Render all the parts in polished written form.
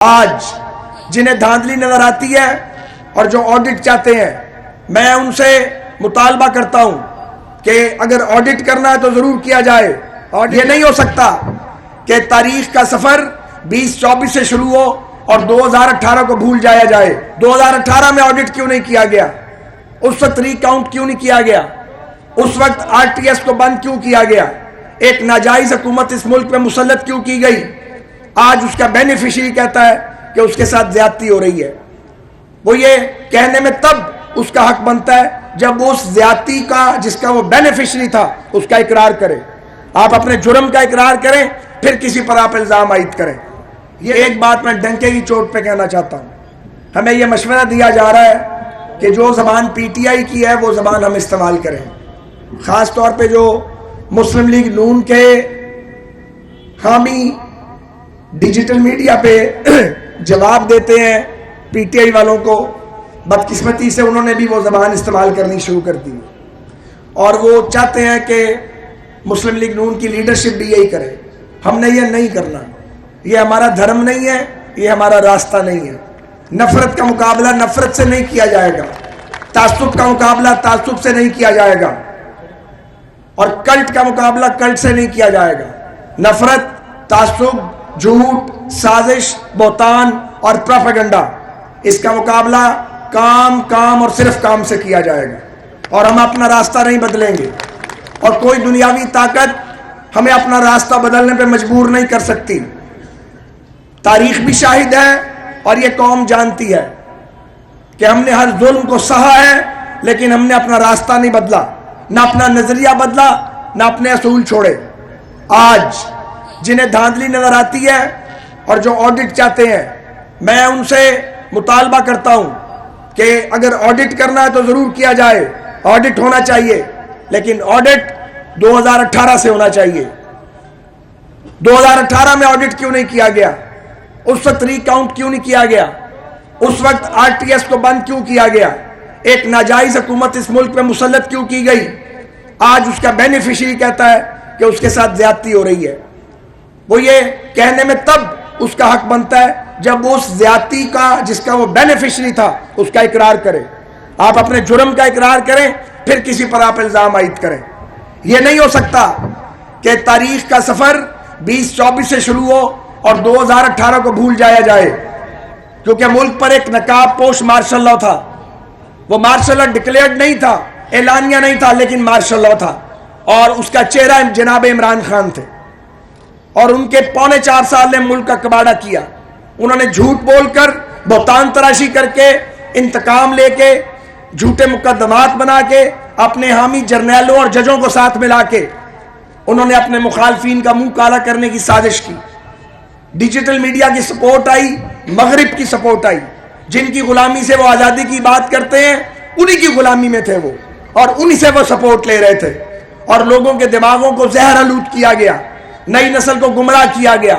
آج جنہیں دھاندلی نظر آتی ہے اور جو آڈٹ چاہتے ہیں، میں ان سے مطالبہ کرتا ہوں کہ اگر آڈٹ کرنا ہے تو ضرور کیا جائے۔ یہ نہیں ہو سکتا کہ تاریخ کا سفر 2024 سے شروع ہو اور 2018 کو بھول جایا جائے۔ 2018 میں آڈٹ کیوں نہیں کیا گیا؟ اس وقت ری کاؤنٹ کیوں نہیں کیا گیا؟ اس وقت آر ٹی ایس کو بند کیوں کیا گیا؟ ایک ناجائز حکومت اس ملک میں مسلط کیوں کی گئی؟ آج اس کا بینیفیشری کہتا ہے کہ اس کے ساتھ زیادتی ہو رہی ہے۔ وہ یہ کہنے میں تب اس کا حق بنتا ہے جب وہ اس زیادتی کا جس کا وہ بینیفیشری تھا اس کا اقرار کرے۔ آپ اپنے جرم کا اقرار کریں، پھر کسی پر آپ الزام عائد کریں۔ یہ ایک بات میں ڈنکے کی چوٹ پہ کہنا چاہتا ہوں، ہمیں یہ مشورہ دیا جا رہا ہے کہ جو زبان پی ٹی آئی کی ہے وہ زبان ہم استعمال کریں۔ خاص طور پہ جو مسلم لیگ نون کے حامی ڈیجیٹل میڈیا پہ جواب دیتے ہیں پی ٹی آئی والوں کو، بدقسمتی سے انہوں نے بھی وہ زبان استعمال کرنی شروع کر دی، اور وہ چاہتے ہیں کہ مسلم لیگ نون کی لیڈرشپ بھی یہی کرے۔ ہم نے یہ نہیں کرنا، یہ ہمارا دھرم نہیں ہے، یہ ہمارا راستہ نہیں ہے۔ نفرت کا مقابلہ نفرت سے نہیں کیا جائے گا، تعصب کا مقابلہ تعصب سے نہیں کیا جائے گا، اور کلٹ کا مقابلہ کلٹ سے نہیں کیا جائے گا۔ نفرت، تعصب، جھوٹ، سازش، بہتان اور پروپیگنڈا، اس کا مقابلہ کام اور صرف کام سے کیا جائے گا، اور ہم اپنا راستہ نہیں بدلیں گے، اور کوئی دنیاوی طاقت ہمیں اپنا راستہ بدلنے پہ مجبور نہیں کر سکتی۔ تاریخ بھی شاہد ہے اور یہ قوم جانتی ہے کہ ہم نے ہر ظلم کو سہا ہے، لیکن ہم نے اپنا راستہ نہیں بدلا، نہ اپنا نظریہ بدلا، نہ اپنے اصول چھوڑے۔ آج جنہیں دھاندلی نظر آتی ہے اور جو آڈٹ چاہتے ہیں، میں ان سے مطالبہ کرتا ہوں کہ اگر آڈٹ کرنا ہے تو ضرور کیا جائے، آڈٹ ہونا چاہیے، لیکن آڈٹ 2018 سے ہونا چاہیے۔ 2018 میں آڈٹ کیوں نہیں کیا گیا؟ اس وقت ری کاؤنٹ کیوں نہیں کیا گیا؟ اس وقت آر ٹی ایس کو بند کیوں کیا گیا؟ ایک ناجائز حکومت اس ملک میں مسلط کیوں کی گئی؟ آج اس کا بینیفیشری کہتا ہے کہ اس کے ساتھ زیادتی ہو رہی ہے۔ وہ یہ کہنے میں تب اس کا حق بنتا ہے جب وہ اس زیادتی کا جس کا وہ بینیفیشری تھا اس کا اقرار کرے۔ آپ اپنے جرم کا اقرار کریں، پھر کسی پر آپ الزام عائد کریں۔ یہ نہیں ہو سکتا کہ تاریخ کا سفر 2024 سے شروع ہو اور 2018 کو بھول جایا جائے، کیونکہ ملک پر ایک نقاب پوش مارشل لاء تھا۔ وہ مارشل لاء ڈکلیئرڈ نہیں تھا، اعلانیہ نہیں تھا، لیکن مارشل لاء تھا، اور اس کا چہرہ جناب عمران خان تھے، اور ان کے 4.25 سال نے ملک کا کباڑہ کیا۔ انہوں نے جھوٹ بول کر، بہتان تراشی کر کے، انتقام لے کے، جھوٹے مقدمات بنا کے، اپنے حامی جرنیلوں اور ججوں کو ساتھ ملا کے انہوں نے اپنے مخالفین کا منہ کالا کرنے کی سازش کی۔ ڈیجیٹل میڈیا کی سپورٹ آئی، مغرب کی سپورٹ آئی، جن کی غلامی سے وہ آزادی کی بات کرتے ہیں انہی کی غلامی میں تھے وہ، اور انہی سے وہ سپورٹ لے رہے تھے، اور لوگوں کے دماغوں کو زہر آلود کیا گیا، نئی نسل کو گمراہ کیا گیا،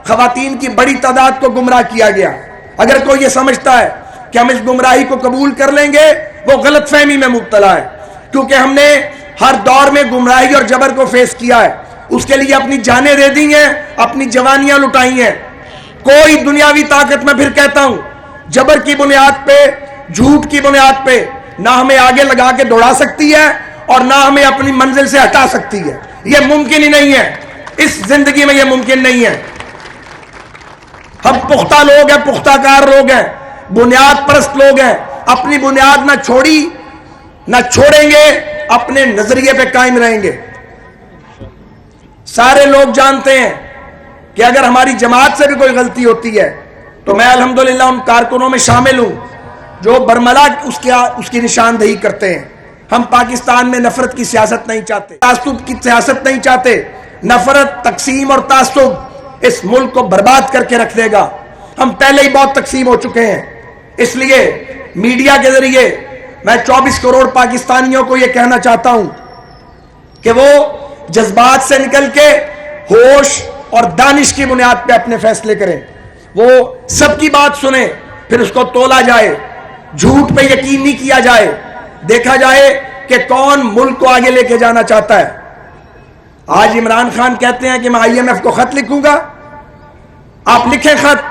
خواتین کی بڑی تعداد کو گمراہ کیا گیا۔ اگر کوئی یہ سمجھتا ہے کہ ہم اس گمراہی کو قبول کر لیں گے، وہ غلط فہمی میں مبتلا ہے، کیونکہ ہم نے ہر دور میں گمراہی اور جبر کو فیس کیا ہے، اس کے لیے اپنی جانیں دے دی ہیں، اپنی جوانیاں لٹائی ہیں۔ کوئی دنیاوی طاقت، میں پھر کہتا ہوں، جبر کی بنیاد پہ، جھوٹ کی بنیاد پہ نہ ہمیں آگے لگا کے دوڑا سکتی ہے اور نہ ہمیں اپنی منزل سے ہٹا سکتی ہے۔ یہ ممکن ہی نہیں ہے، اس زندگی میں یہ ممکن نہیں ہے۔ ہم پختہ لوگ ہیں، پختہ کار لوگ ہیں، بنیاد پرست لوگ ہیں، اپنی بنیاد نہ چھوڑی نہ چھوڑیں گے، اپنے نظریے پہ قائم رہیں گے۔ سارے لوگ جانتے ہیں کہ اگر ہماری جماعت سے بھی کوئی غلطی ہوتی ہے تو میں الحمدللہ ان کارکنوں میں شامل ہوں جو برملا اس کی نشاندہی کرتے ہیں۔ ہم پاکستان میں نفرت کی سیاست نہیں چاہتے، تعصب کی سیاست نہیں چاہتے۔ نفرت، تقسیم اور تعصب اس ملک کو برباد کر کے رکھ دے گا۔ ہم پہلے ہی بہت تقسیم ہو چکے ہیں، اس لیے میڈیا کے ذریعے میں 24 کروڑ پاکستانیوں کو یہ کہنا چاہتا ہوں کہ وہ جذبات سے نکل کے ہوش اور دانش کی بنیاد پہ اپنے فیصلے کریں۔ وہ سب کی بات سنیں، پھر اس کو تولا جائے، جھوٹ پہ یقین نہیں کیا جائے، دیکھا جائے کہ کون ملک کو آگے لے کے جانا چاہتا ہے۔ آج عمران خان کہتے ہیں کہ میں آئی ایم ایف کو خط لکھوں گا۔ آپ لکھیں خط،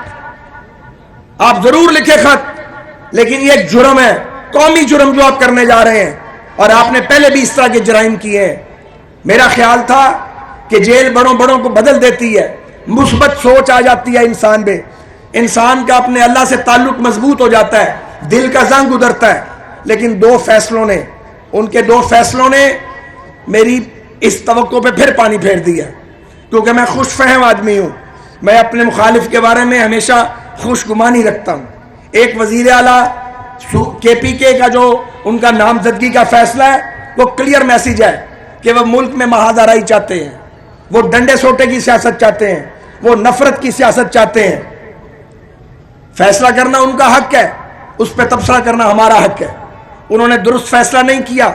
آپ ضرور لکھے خط، لیکن یہ ایک جرم ہے، قومی جرم جو آپ کرنے جا رہے ہیں، اور آپ نے پہلے بھی اس طرح کے جرائم کیے ہیں۔ میرا خیال تھا کہ جیل بڑوں بڑوں کو بدل دیتی ہے، مثبت سوچ آ جاتی ہے انسان میں، انسان کا اپنے اللہ سے تعلق مضبوط ہو جاتا ہے، دل کا زنگ ادھرتا ہے۔ لیکن ان کے دو فیصلوں نے میری اس توقع پہ پھر پانی پھیر دیا، کیونکہ میں خوش فہم آدمی ہوں، میں اپنے مخالف کے بارے میں ہمیشہ خوش گمانی رکھتا ہوں۔ ایک وزیر اعلیٰ KPK کا جو ان کا نامزدگی کا فیصلہ ہے، وہ کلیئر میسیج ہے کہ وہ ملک میں محاذ آرائی چاہتے ہیں، وہ ڈنڈے سوٹے کی سیاست چاہتے ہیں، وہ نفرت کی سیاست چاہتے ہیں۔ فیصلہ کرنا ان کا حق ہے، اس پہ تبصرہ کرنا ہمارا حق ہے۔ انہوں نے درست فیصلہ نہیں کیا،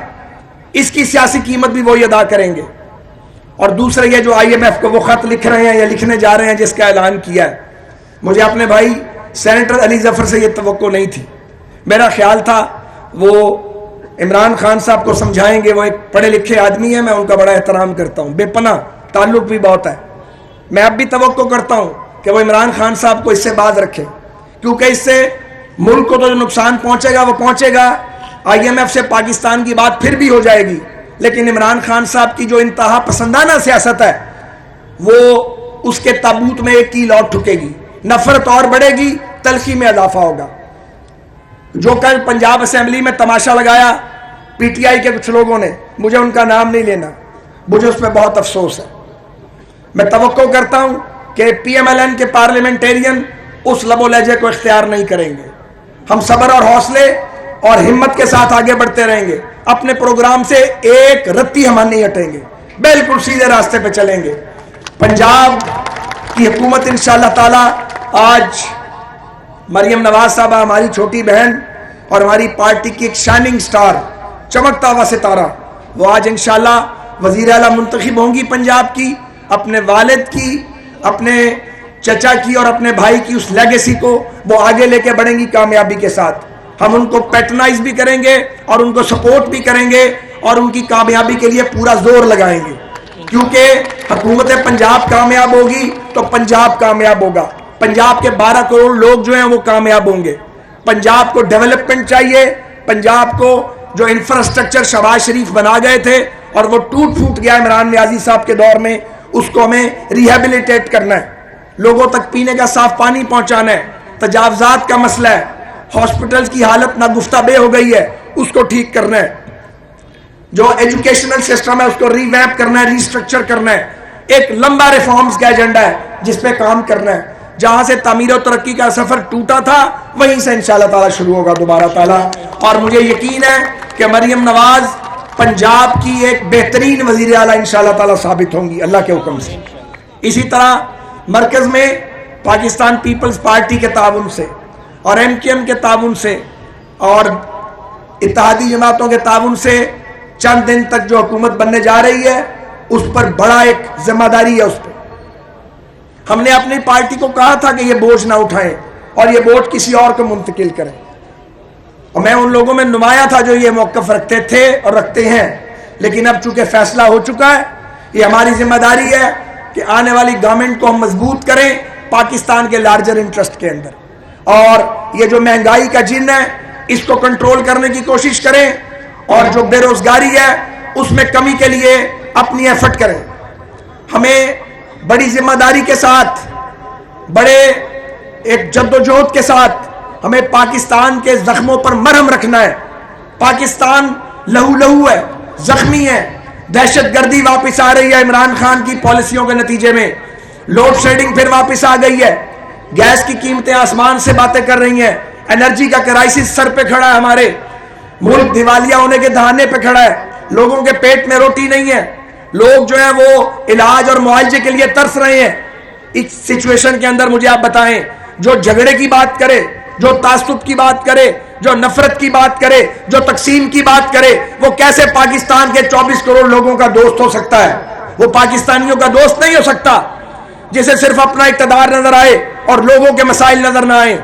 اس کی سیاسی قیمت بھی وہی ادا کریں گے۔ اور دوسرے یہ جو IMF کو وہ خط لکھ رہے ہیں یا لکھنے جا رہے ہیں جس کا اعلان کیا ہے، مجھے اپنے بھائی سینیٹر علی ظفر سے یہ توقع نہیں تھی۔ میرا خیال تھا وہ عمران خان صاحب کو سمجھائیں گے، وہ ایک پڑھے لکھے آدمی ہیں، میں ان کا بڑا احترام کرتا ہوں، بے پناہ تعلق بھی بہت ہے۔ میں اب بھی توقع کرتا ہوں کہ وہ عمران خان صاحب کو اس سے باز رکھیں، کیونکہ اس سے ملک کو تو جو نقصان پہنچے گا وہ پہنچے گا۔ IMF سے پاکستان کی بات پھر بھی ہو جائے گی، لیکن عمران خان صاحب کی جو انتہا پسندانہ سیاست ہے، وہ اس کے تابوت میں ایک کیل اور ٹھکے گی، نفرت اور بڑھے گی، تلخی میں اضافہ ہوگا۔ جو کل پنجاب اسمبلی میں تماشا لگایا PTI کے کچھ لوگوں نے، مجھے ان کا نام نہیں لینا، مجھے اس پہ بہت افسوس ہے۔ میں توقع کرتا ہوں کہ PMLN کے پارلیمنٹیرین اس لب و لہجے کو اختیار نہیں کریں گے۔ ہم صبر اور حوصلے اور ہمت کے ساتھ آگے بڑھتے رہیں گے، اپنے پروگرام سے ایک رتی ہم نہیں ہٹیں گے، بالکل سیدھے راستے پہ چلیں گے۔ پنجاب کی حکومت انشاءاللہ تعالی آج مریم نواز صاحبہ ہماری چھوٹی بہن اور ہماری پارٹی کی ایک شائننگ سٹار، چمکتا ہوا ستارہ، وہ آج انشاءاللہ وزیر اعلیٰ منتخب ہوں گی پنجاب کی، اپنے والد کی، اپنے چچا کی اور اپنے بھائی کی اس لیگیسی کو وہ آگے لے کے بڑھیں گی کامیابی کے ساتھ۔ ہم ان کو پیٹرنائز بھی کریں گے اور ان کو سپورٹ بھی کریں گے اور ان کی کامیابی کے لیے پورا زور لگائیں گے، کیونکہ حکومت پنجاب کامیاب ہوگی تو پنجاب کامیاب ہوگا، پنجاب کے 12 کروڑ لوگ جو ہیں وہ کامیاب ہوں گے۔ پنجاب کو ڈیولپمنٹ چاہیے، پنجاب کو جو انفراسٹرکچر شہباز شریف بنا گئے تھے اور وہ ٹوٹ پھوٹ گیا عمران نیازی صاحب کے دور میں، اس کو ہمیں ریہیبلیٹیٹ کرنا ہے، لوگوں تک پینے کا صاف پانی پہنچانا ہے، تجاوزات کا مسئلہ ہے، ہاسپٹل کی حالت ناگفتہ بے ہو گئی ہے، اس کو ٹھیک کرنا ہے، جو ایجوکیشنل سسٹم ہے اس کو ری ویپ کرنا ہے، ریسٹرکچر کرنا ہے، ایک لمبا ریفارمز کا ایجنڈا ہے جس پہ کام کرنا ہے۔ جہاں سے تعمیر و ترقی کا سفر ٹوٹا تھا وہیں سے انشاءاللہ تعالیٰ شروع ہوگا دوبارہ تعالیٰ، اور مجھے یقین ہے کہ مریم نواز پنجاب کی ایک بہترین وزیر اعلیٰ انشاءاللہ تعالیٰ ثابت ہوں گی اللہ کے حکم سے۔ اسی طرح مرکز میں پاکستان پیپلز پارٹی کے تعاون سے اور MKM کے تعاون سے اور اتحادی جماعتوں کے تعاون سے چند دن تک جو حکومت بننے جا رہی ہے اس پر بڑا ایک ذمہ داری ہے۔ اس پہ ہم نے اپنی پارٹی کو کہا تھا کہ یہ بوجھ نہ اٹھائیں اور یہ بوجھ کسی اور کو منتقل کریں، اور میں ان لوگوں میں نمایاں تھا جو یہ موقف رکھتے تھے اور رکھتے ہیں، لیکن اب چونکہ فیصلہ ہو چکا ہے، یہ ہماری ذمہ داری ہے کہ آنے والی گورنمنٹ کو ہم مضبوط کریں پاکستان کے لارجر انٹرسٹ کے اندر، اور یہ جو مہنگائی کا جن ہے اس کو کنٹرول کرنے کی کوشش کریں، اور جو بے روزگاری ہے اس میں کمی کے لیے اپنی ایفرٹ کریں۔ ہمیں بڑی ذمہ داری کے ساتھ، بڑے ایک جدوجہد کے ساتھ ہمیں پاکستان کے زخموں پر مرہم رکھنا ہے۔ پاکستان لہو لہو ہے، زخمی ہے، دہشت گردی واپس آ رہی ہے عمران خان کی پالیسیوں کے نتیجے میں، لوڈ شیڈنگ پھر واپس آ گئی ہے، گیس کی قیمتیں آسمان سے باتیں کر رہی ہیں، انرجی کا کرائسس سر پہ کھڑا ہے، ہمارے ملک دیوالیہ ہونے کے دہانے پہ کھڑا ہے، لوگوں کے پیٹ میں روٹی نہیں ہے، لوگ جو ہیں وہ علاج اور معالجے کے لیے ترس رہے ہیں۔ اس سچویشن کے اندر مجھے آپ بتائیں، جو جھگڑے کی بات کرے، جو تعصب کی بات کرے، جو نفرت کی بات کرے، جو تقسیم کی بات کرے، وہ کیسے پاکستان کے 24 کروڑ لوگوں کا دوست ہو سکتا ہے؟ وہ پاکستانیوں کا دوست نہیں ہو سکتا جسے صرف اپنا اقتدار نظر آئے اور لوگوں کے مسائل نظر نہ آئیں۔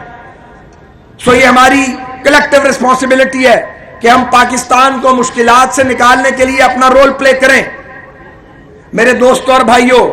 سو یہ ہماری کلیکٹیو ریسپانسبلٹی ہے کہ ہم پاکستان کو مشکلات سے نکالنے کے لیے اپنا رول پلے کریں۔ میرے دوستوں اور بھائیوں،